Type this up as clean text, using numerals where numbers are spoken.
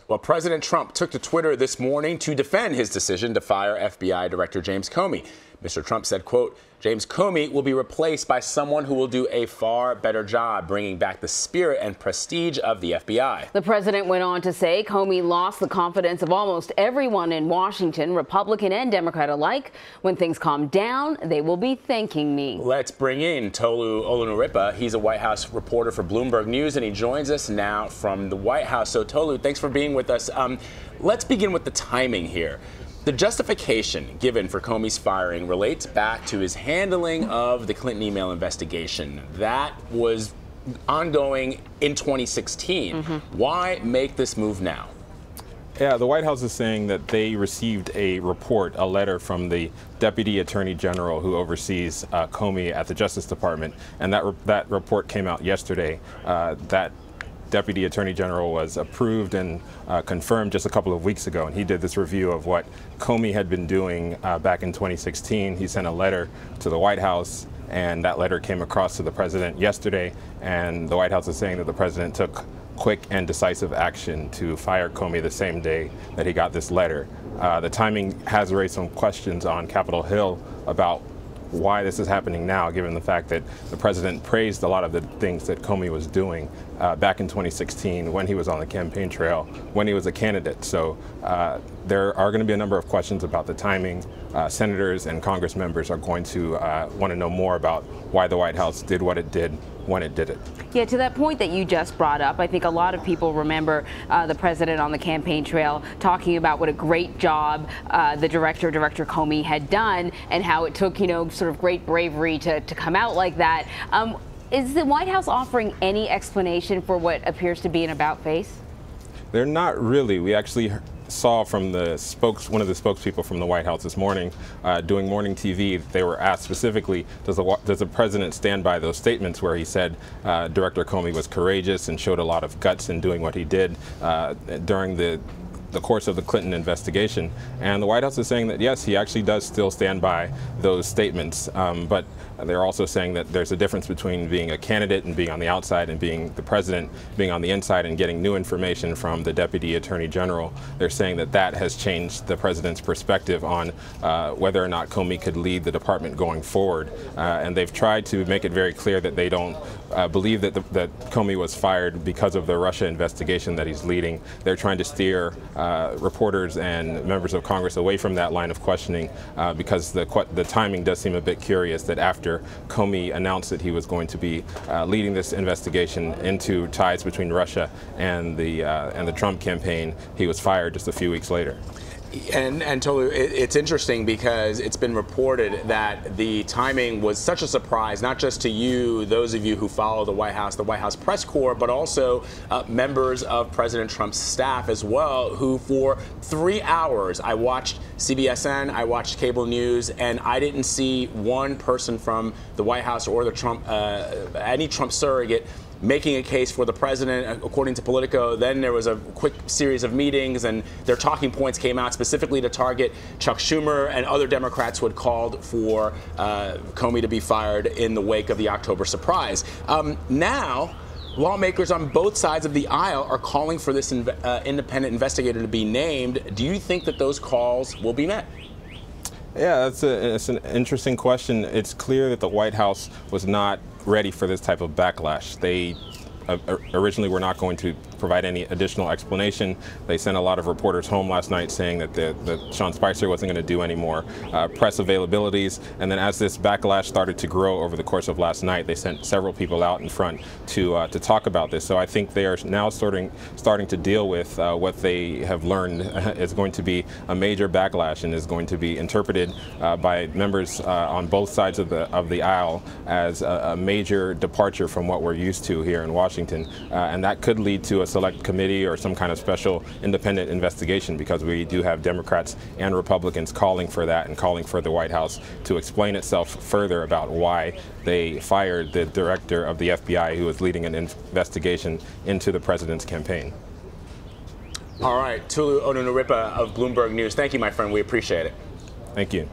Well, President Trump took to Twitter this morning to defend his decision to fire FBI Director James Comey. Mr. Trump said, quote, James Comey will be replaced by someone who will do a far better job bringing back the spirit and prestige of the FBI. The president went on to say Comey lost the confidence of almost everyone in Washington, Republican and Democrat alike. When things calm down, they will be thanking me. Let's bring in Toluse Olorunnipa. He's a White House reporter for Bloomberg News, and he joins us now from the White House. So, Tolu, thanks for being with us. Let's begin with the timing here. The justification given for Comey's firing relates back to his handling of the Clinton email investigation. That was ongoing in 2016. Why make this move now? Yeah, the White House is saying that they received a report, a letter from the Deputy Attorney General who oversees Comey at the Justice Department, and that report came out yesterday. That Deputy Attorney General was approved and confirmed just a couple of weeks ago, and he did this review of what Comey had been doing back in 2016. He sent a letter to the White House, and that letter came across to the president yesterday, and the White House is saying that the president took quick and decisive action to fire Comey the same day that he got this letter. The timing has raised some questions on Capitol Hill about why this is happening now, given the fact that the president praised a lot of the things that Comey was doing back in 2016 when he was on the campaign trail, when he was a candidate. So there are going to be a number of questions about the timing. Senators and Congress members are going to want to know more about why the White House did what it did when it did it. Yeah, to that point that you just brought up, I think a lot of people remember the president on the campaign trail talking about what a great job Director Comey had done and how it took, sort of great bravery to come out like that. Is the White House offering any explanation for what appears to be an about-face? They're not really. We actually saw from one of the spokespeople from the White House this morning doing morning TV. They were asked specifically, does the president stand by those statements where he said Director Comey was courageous and showed a lot of guts in doing what he did during the course of the Clinton investigation? And the White House is saying that yes, he actually does still stand by those statements, but they're also saying that there's a difference between being a candidate and being on the outside and being the president, being on the inside and getting new information from the Deputy Attorney General. They're saying that that has changed the president's perspective on whether or not Comey could lead the department going forward. And they've tried to make it very clear that they don't believe that Comey was fired because of the Russia investigation that he's leading. They're trying to steer reporters and members of Congress away from that line of questioning because the timing does seem a bit curious, that after Comey announced that he was going to be leading this investigation into ties between Russia and the Trump campaign, he was fired just a few weeks later. And Tolu, it's interesting because it's been reported that the timing was such a surprise, not just to you, those of you who follow the White House press corps, but also members of President Trump's staff as well, who for 3 hours, I watched CBSN, I watched cable news, and I didn't see one person from the White House or the any Trump surrogate making a case for the president, according to Politico. Then there was a quick series of meetings, and their talking points came out specifically to target Chuck Schumer and other Democrats who had called for Comey to be fired in the wake of the October surprise. Now, lawmakers on both sides of the aisle are calling for this independent investigator to be named. Do you think that those calls will be met? Yeah, it's an interesting question. It's clear that the White House was not ready for this type of backlash. They originally were not going to provide any additional explanation. They sent a lot of reporters home last night saying that Sean Spicer wasn't going to do any more press availabilities. And then as this backlash started to grow over the course of last night, they sent several people out in front to talk about this. So I think they are now starting to deal with what they have learned is going to be a major backlash and is going to be interpreted by members on both sides of the aisle as a major departure from what we're used to here in Washington. And that could lead to a select committee or some kind of special independent investigation, because we do have Democrats and Republicans calling for that and calling for the White House to explain itself further about why they fired the director of the FBI who was leading an investigation into the president's campaign. All right, Toluse Olorunnipa of Bloomberg News. Thank you, my friend. We appreciate it. Thank you.